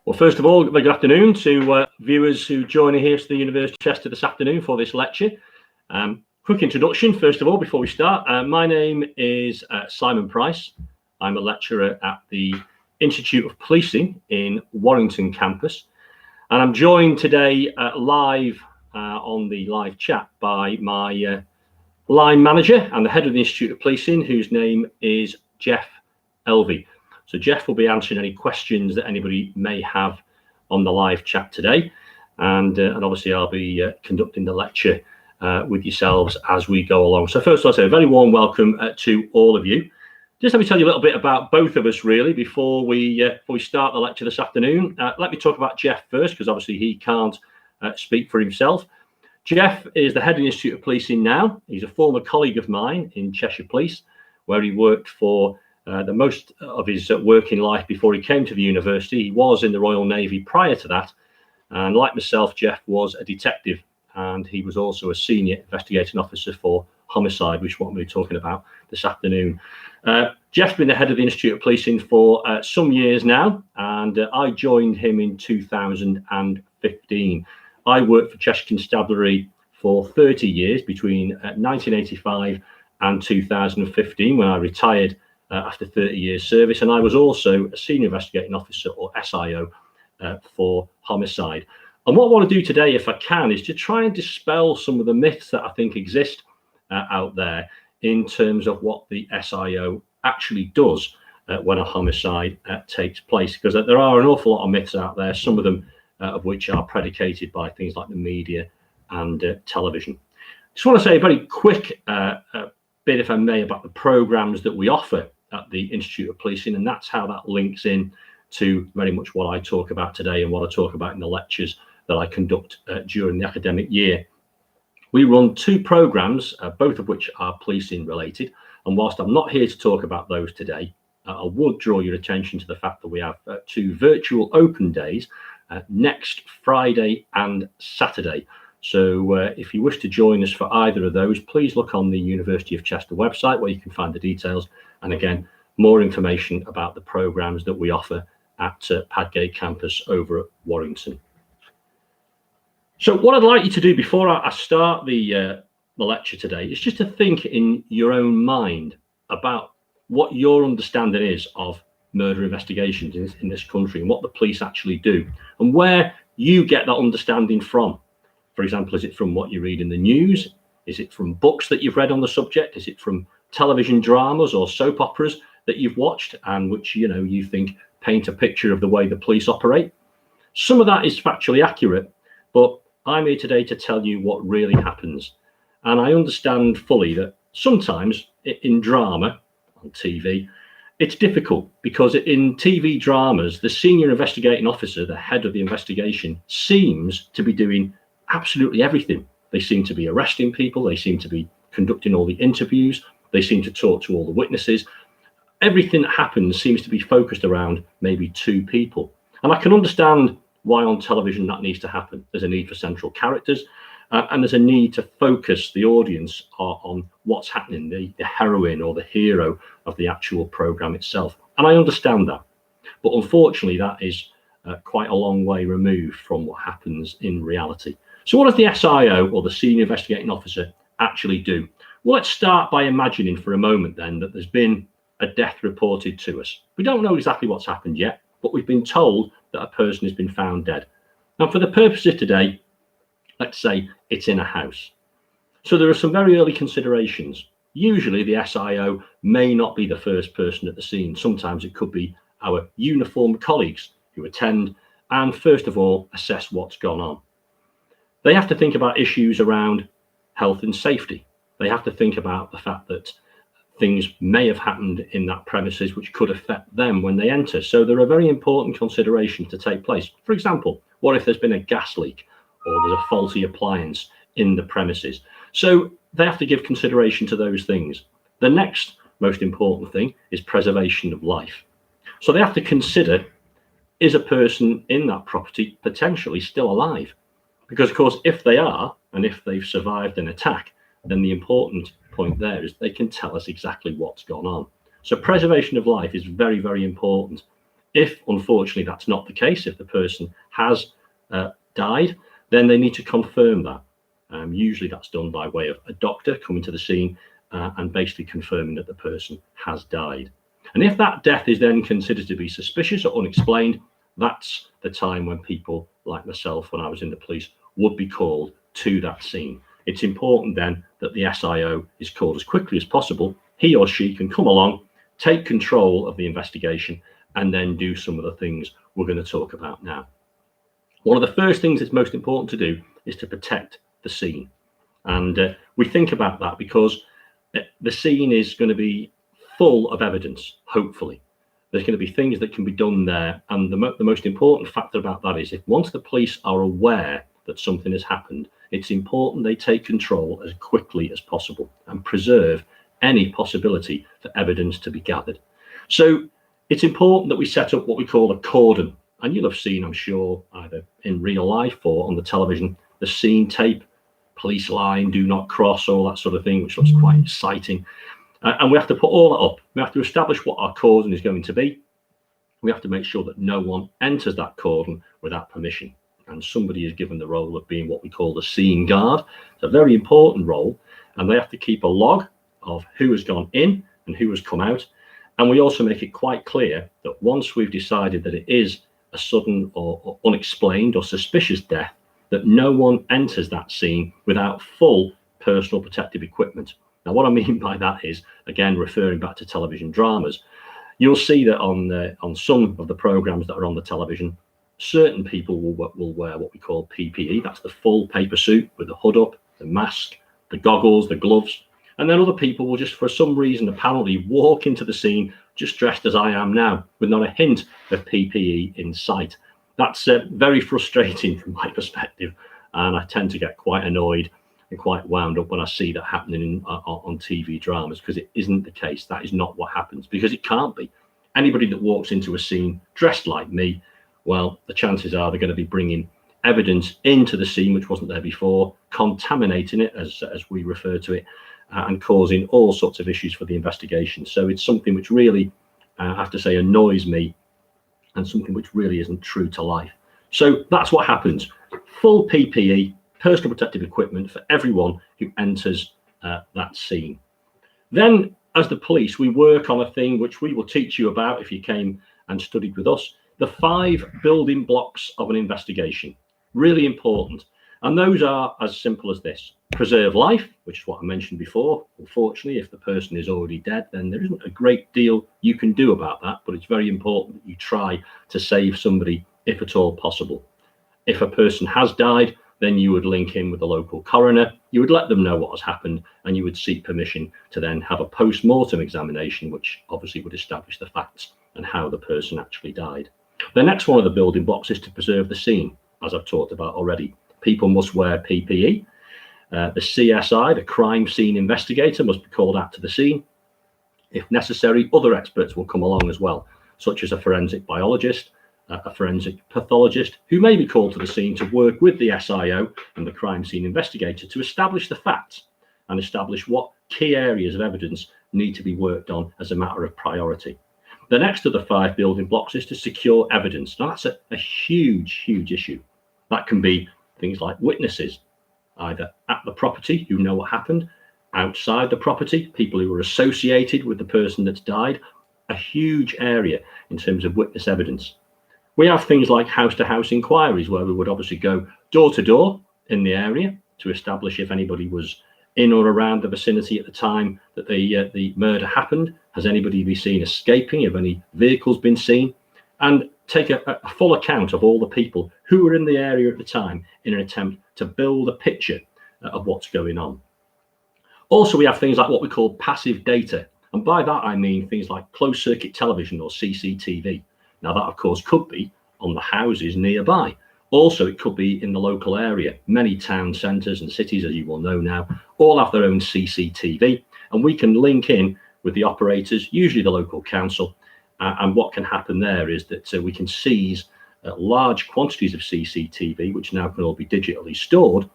Well, first of all, good afternoon to viewers who join here to the University of Chester this afternoon for this lecture. Quick introduction, first of all, before we start. My name is Simon Price. I'm a lecturer at the Institute of Policing in Warrington campus. And I'm joined today live on the live chat by my line manager and the head of the Institute of Policing, whose name is Jeff Elvey. So Jeff will be answering any questions that anybody may have on the live chat today. And obviously I'll be conducting the lecture with yourselves as we go along. So first of all, I'll say a very warm welcome to all of you. Just let me tell you a little bit about both of us really before we start the lecture this afternoon. Let me talk about Jeff first, because obviously he can't speak for himself. Jeff is the head of the Institute of Policing now. He's a former colleague of mine in Cheshire Police, where he worked for the most of his working life before he came to the university. He was in the Royal Navy prior to that. And like myself, Jeff was a detective, and he was also a senior investigating officer for homicide, which is what we're talking about this afternoon. Jeff's been the head of the Institute of Policing for some years now, and I joined him in 2015. I worked for Cheshire Constabulary for 30 years, between 1985 and 2015, when I retired after 30 years service, and I was also a senior investigating officer, or SIO, for homicide. And what I want to do today, if I can, is to try and dispel some of the myths that I think exist out there in terms of what the SIO actually does when a homicide takes place, because there are an awful lot of myths out there, some of them of which are predicated by things like the media and television. Just want to say a very quick bit, if I may, about the programs that we offer at the Institute of Policing, and that's how that links in to very much what I talk about today and what I talk about in the lectures that I conduct during the academic year. We run two programs, both of which are policing related, and whilst I'm not here to talk about those today, I would draw your attention to the fact that we have two virtual open days next Friday and Saturday. So if you wish to join us for either of those, please look on the University of Chester website where you can find the details. And again, more information about the programs that we offer at Padgate campus over at Warrington. So what I'd like you to do before I start the lecture today is just to think in your own mind about what your understanding is of murder investigations in this country and what the police actually do and where you get that understanding from. For example, is it from what you read in the news? Is it from books that you've read on the subject? Is it from television dramas or soap operas that you've watched and which, you know, you think paint a picture of the way the police operate? Some of that is factually accurate, but I'm here today to tell you what really happens. And I understand fully that sometimes in drama on TV, it's difficult because in TV dramas, the senior investigating officer, the head of the investigation, seems to be doing absolutely everything. They seem to be arresting people. They seem to be conducting all the interviews. They seem to talk to all the witnesses. Everything that happens seems to be focused around maybe two people. And I can understand why on television that needs to happen. There's a need for central characters, and there's a need to focus the audience on what's happening, the heroine or the hero of the actual program itself. And I understand that. But unfortunately, that is quite a long way removed from what happens in reality. So what does the SIO, or the Senior Investigating Officer, actually do? Well, let's start by imagining for a moment then that there's been a death reported to us. We don't know exactly what's happened yet, but we've been told that a person has been found dead. Now, for the purposes today, let's say it's in a house. So there are some very early considerations. Usually the SIO may not be the first person at the scene. Sometimes it could be our uniformed colleagues who attend and first of all assess what's gone on. They have to think about issues around health and safety. They have to think about the fact that things may have happened in that premises which could affect them when they enter. So there are very important considerations to take place. For example, what if there's been a gas leak or there's a faulty appliance in the premises? So they have to give consideration to those things. The next most important thing is preservation of life. So they have to consider, is a person in that property potentially still alive? Because of course, if they are, and if they've survived an attack, then the important point there is they can tell us exactly what's gone on. So preservation of life is very, very important If, unfortunately, that's not the case, if the person has died, then they need to confirm that. Usually that's done by way of a doctor coming to the scene and basically confirming that the person has died. And if that death is then considered to be suspicious or unexplained, that's the time when people like myself, when I was in the police, would be called to that scene. It's important then that the SIO is called as quickly as possible. He or she can come along, take control of the investigation, and then do some of the things we're going to talk about now. One of the first things that's most important to do is to protect the scene. And we think about that because the scene is going to be full of evidence, hopefully. There's going to be things that can be done there. And the most important factor about that is if once the police are aware that something has happened, it's important they take control as quickly as possible and preserve any possibility for evidence to be gathered. So it's important that we set up what we call a cordon. And you'll have seen, I'm sure, either in real life or on the television, the scene tape, police line, do not cross, all that sort of thing, which looks quite exciting. And we have to put all that up. We have to establish what our cordon is going to be. We have to make sure that no one enters that cordon without permission. And somebody is given the role of being what we call the scene guard. It's a very important role. And they have to keep a log of who has gone in and who has come out. And we also make it quite clear that once we've decided that it is a sudden or unexplained or suspicious death, that no one enters that scene without full personal protective equipment. Now, what I mean by that is, again, referring back to television dramas, you'll see that on some of the programs that are on the television, certain people will wear what we call PPE. That's the full paper suit with the hood up, the mask, the goggles, the gloves. And then other people will just, for some reason, apparently walk into the scene just dressed as I am now, with not a hint of PPE in sight. That's very frustrating from my perspective. And I tend to get quite annoyed and quite wound up when I see that happening on TV dramas, because it isn't the case. That is not what happens, because it can't be. Anybody that walks into a scene dressed like me, well, the chances are they're going to be bringing evidence into the scene which wasn't there before, contaminating it, as we refer to it, and causing all sorts of issues for the investigation. So it's something which really, I have to say, annoys me, and something which really isn't true to life. So that's what happens. Full PPE, personal protective equipment for everyone who enters that scene. Then, as the police, we work on a thing which we will teach you about if you came and studied with us, the 5 building blocks of an investigation. Really important. And those are as simple as this. Preserve life, which is what I mentioned before. Unfortunately, if the person is already dead, then there isn't a great deal you can do about that, but it's very important that you try to save somebody if at all possible. If a person has died, then you would link in with the local coroner, you would let them know what has happened, and you would seek permission to then have a post-mortem examination, which obviously would establish the facts and how the person actually died. The next one of the building blocks is to preserve the scene, as I've talked about already. People must wear PPE. The CSI, the crime scene investigator, must be called out to the scene. If necessary, other experts will come along as well, such as a forensic biologist, a forensic pathologist, who may be called to the scene to work with the SIO and the crime scene investigator to establish the facts and establish what key areas of evidence need to be worked on as a matter of priority. The next of the 5 building blocks is to secure evidence. Now, that's a huge, huge issue. That can be things like witnesses, either at the property who know what happened, outside the property, people who are associated with the person that's died, a huge area in terms of witness evidence. We have things like house-to-house inquiries, where we would obviously go door-to-door in the area to establish if anybody was in or around the vicinity at the time that the murder happened. Has anybody been seen escaping? Have any vehicles been seen? And take a full account of all the people who were in the area at the time in an attempt to build a picture of what's going on. Also, we have things like what we call passive data. And by that, I mean things like closed circuit television or CCTV. Now, that, of course, could be on the houses nearby. Also, it could be in the local area. Many town centres and cities, as you will know now, all have their own CCTV. And we can link in with the operators, usually the local council. And what can happen there is that we can seize large quantities of CCTV, which now can all be digitally stored.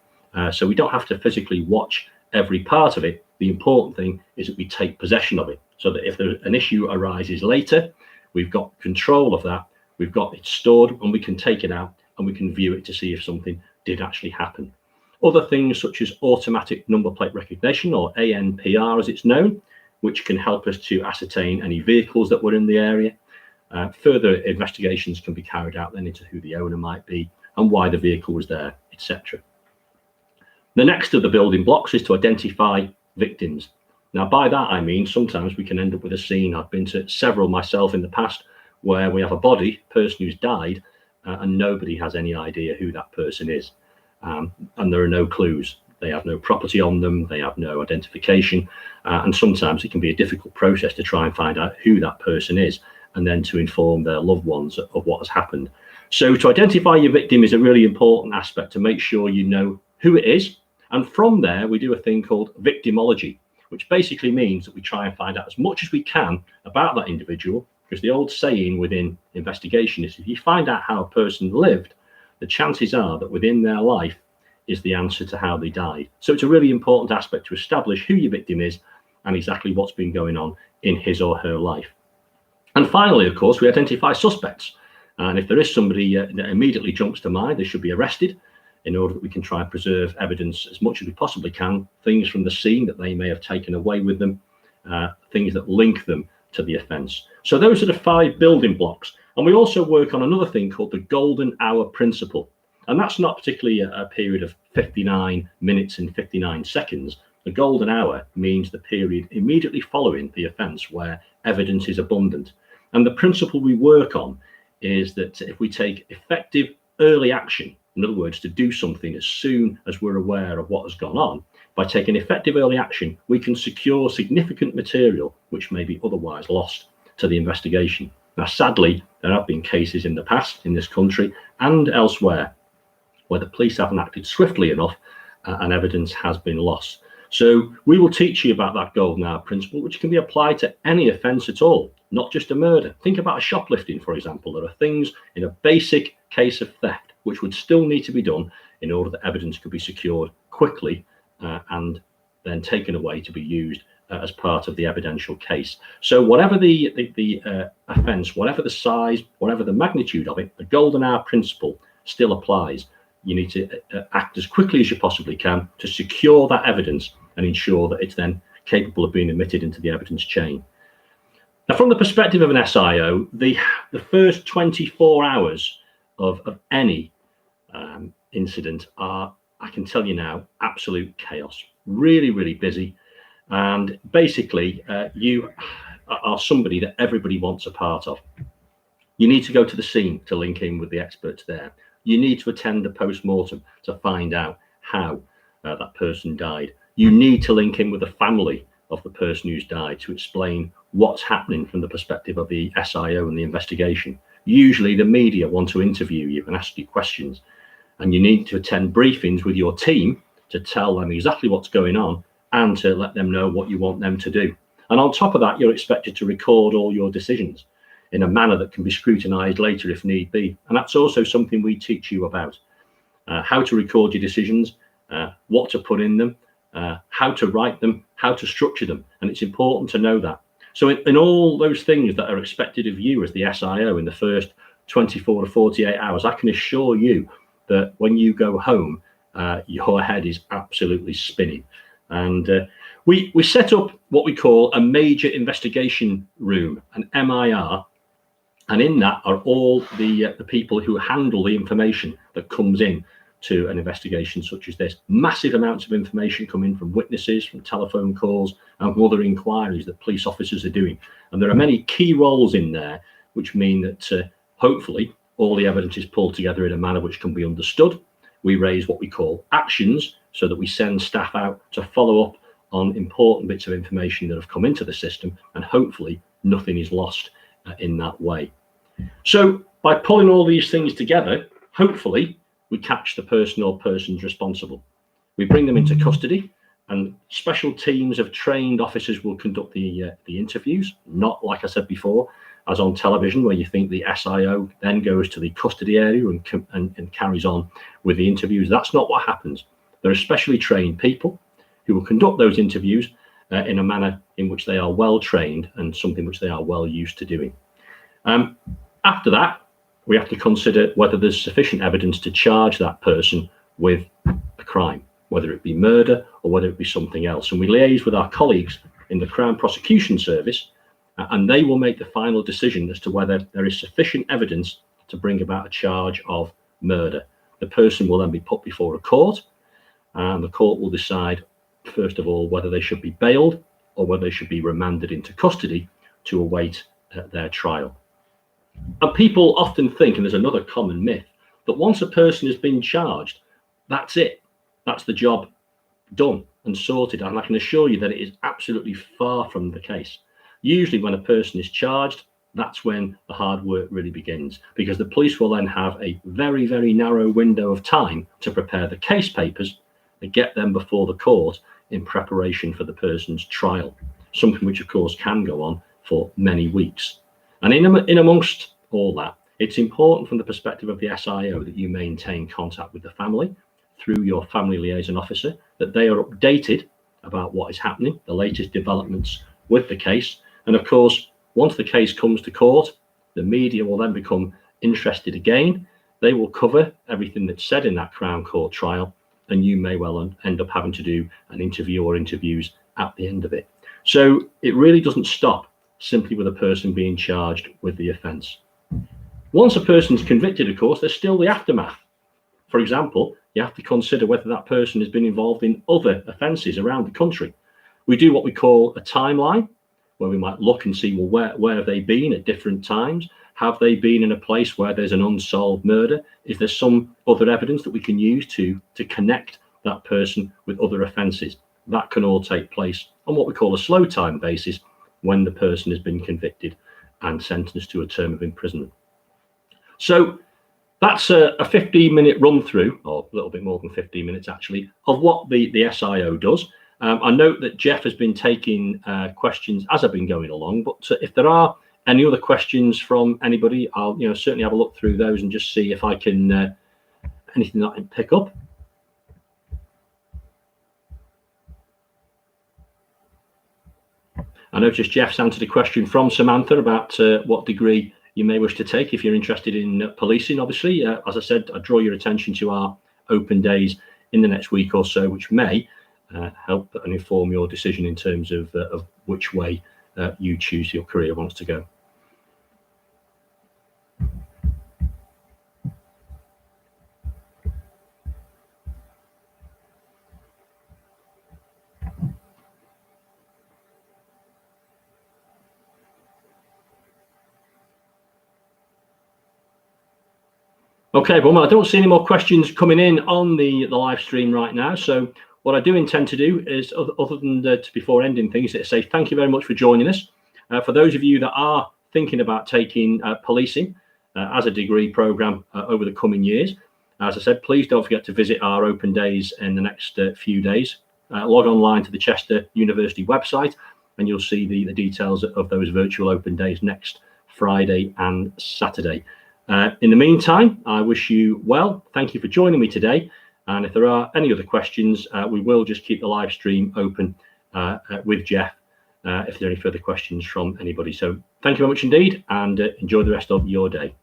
So we don't have to physically watch every part of it. The important thing is that we take possession of it, so that if an issue arises later, we've got control of that, we've got it stored, and we can take it out and we can view it to see if something did actually happen. Other things such as automatic number plate recognition, or ANPR as it's known, which can help us to ascertain any vehicles that were in the area. Further investigations can be carried out then into who the owner might be and why the vehicle was there, etc. The next of the building blocks is to identify victims. Now, by that I mean sometimes we can end up with a scene. I've been to several myself in the past where we have a body, person who's died, and nobody has any idea who that person is. And there are no clues. They have no property on them, they have no identification, and sometimes it can be a difficult process to try and find out who that person is and then to inform their loved ones of what has happened. So to identify your victim is a really important aspect, to make sure you know who it is. And from there, we do a thing called victimology, which basically means that we try and find out as much as we can about that individual, because the old saying within investigation is if you find out how a person lived, the chances are that within their life is the answer to how they died. So it's a really important aspect to establish who your victim is and exactly what's been going on in his or her life. And finally, of course, we identify suspects. And if there is somebody that immediately jumps to mind, they should be arrested in order that we can try and preserve evidence as much as we possibly can, things from the scene that they may have taken away with them, things that link them to the offence. So those are the 5 building blocks. And we also work on another thing called the golden hour principle. And that's not particularly a period of 59 minutes and 59 seconds. The golden hour means the period immediately following the offence where evidence is abundant. And the principle we work on is that if we take effective early action, in other words, to do something as soon as we're aware of what has gone on, by taking effective early action, we can secure significant material which may be otherwise lost to the investigation. Now, sadly, there have been cases in the past in this country and elsewhere where the police haven't acted swiftly enough and evidence has been lost. So we will teach you about that golden hour principle, which can be applied to any offence at all, not just a murder. Think about a shoplifting, for example. There are things in a basic case of theft which would still need to be done in order that evidence could be secured quickly and then taken away to be used as part of the evidential case. So whatever the offence, whatever the size, whatever the magnitude of it, the golden hour principle still applies. You need to act as quickly as you possibly can to secure that evidence and ensure that it's then capable of being admitted into the evidence chain. Now, from the perspective of an SIO, the first 24 hours of any incident are, I can tell you now, absolute chaos. Really, really busy. And basically, you are somebody that everybody wants a part of. You need to go to the scene to link in with the experts there. You need to attend the post-mortem to find out how that person died. You need to link in with the family of the person who's died to explain what's happening from the perspective of the SIO and the investigation. Usually the media want to interview you and ask you questions, and you need to attend briefings with your team to tell them exactly what's going on and to let them know what you want them to do. And on top of that, you're expected to record all your decisions in a manner that can be scrutinised later if need be. And that's also something we teach you about, how to record your decisions, what to put in them, how to write them, how to structure them. And it's important to know that. So in all those things that are expected of you as the SIO in the first 24 to 48 hours, I can assure you that when you go home, your head is absolutely spinning. And we set up what we call a major investigation room, an MIR, and in that are all the people who handle the information that comes in to an investigation such as this. Massive amounts of information come in from witnesses, from telephone calls, and from other inquiries that police officers are doing. And there are many key roles in there, which mean that hopefully all the evidence is pulled together in a manner which can be understood. We raise what we call actions, so that we send staff out to follow up on important bits of information that have come into the system, and hopefully nothing is lost in that way. So by pulling all these things together, hopefully we catch the person or persons responsible. We bring them into custody, and special teams of trained officers will conduct the interviews, not like I said before, as on television, where you think the SIO then goes to the custody area and carries on with the interviews. That's not what happens. There are specially trained people who will conduct those interviews in a manner in which they are well trained and something which they are well used to doing. After that, we have to consider whether there's sufficient evidence to charge that person with a crime, whether it be murder or whether it be something else. And we liaise with our colleagues in the Crown Prosecution Service, and they will make the final decision as to whether there is sufficient evidence to bring about a charge of murder. The person will then be put before a court, and the court will decide, first of all, whether they should be bailed or whether they should be remanded into custody to await their trial. And people often think, and there's another common myth, that once a person has been charged, that's it. That's the job done and sorted. And I can assure you that it is absolutely far from the case. Usually when a person is charged, that's when the hard work really begins, because the police will then have a very, very narrow window of time to prepare the case papers and get them before the court in preparation for the person's trial, something which of course can go on for many weeks. And in amongst all that, it's important from the perspective of the SIO that you maintain contact with the family through your family liaison officer, that they are updated about what is happening, the latest developments with the case. And of course, once the case comes to court, the media will then become interested again. They will cover everything that's said in that Crown Court trial, and you may well end up having to do an interview or interviews at the end of it. So it really doesn't stop simply with a person being charged with the offence. Once a person's convicted, of course, there's still the aftermath. For example, you have to consider whether that person has been involved in other offences around the country. We do what we call a timeline, where we might look and see, well, where have they been at different times? Have they been in a place where there's an unsolved murder? Is there some other evidence that we can use to connect that person with other offences? That can all take place on what we call a slow time basis when the person has been convicted and sentenced to a term of imprisonment. So that's a 15-minute run through, or a little bit more than 15 minutes actually, of what the SIO does. I note that Jeff has been taking questions as I've been going along, but if there are any other questions from anybody, I'll certainly have a look through those and just see if I can anything that I can pick up. I noticed Jeff's answered a question from Samantha about what degree you may wish to take if you're interested in policing. Obviously, as I said, I draw your attention to our open days in the next week or so, which may help and inform your decision in terms of which way you choose your career wants to go. Okay, well, I don't see any more questions coming in on the live stream right now. So what I do intend to do is, other than before ending things, is say thank you very much for joining us. For those of you that are thinking about taking policing as a degree programme over the coming years, as I said, please don't forget to visit our open days in the next few days. Log online to the Chester University website and you'll see the details of those virtual open days next Friday and Saturday. In the meantime, I wish you well. Thank you for joining me today. And if there are any other questions, we will just keep the live stream open with Jeff if there are any further questions from anybody. So thank you very much indeed, and enjoy the rest of your day.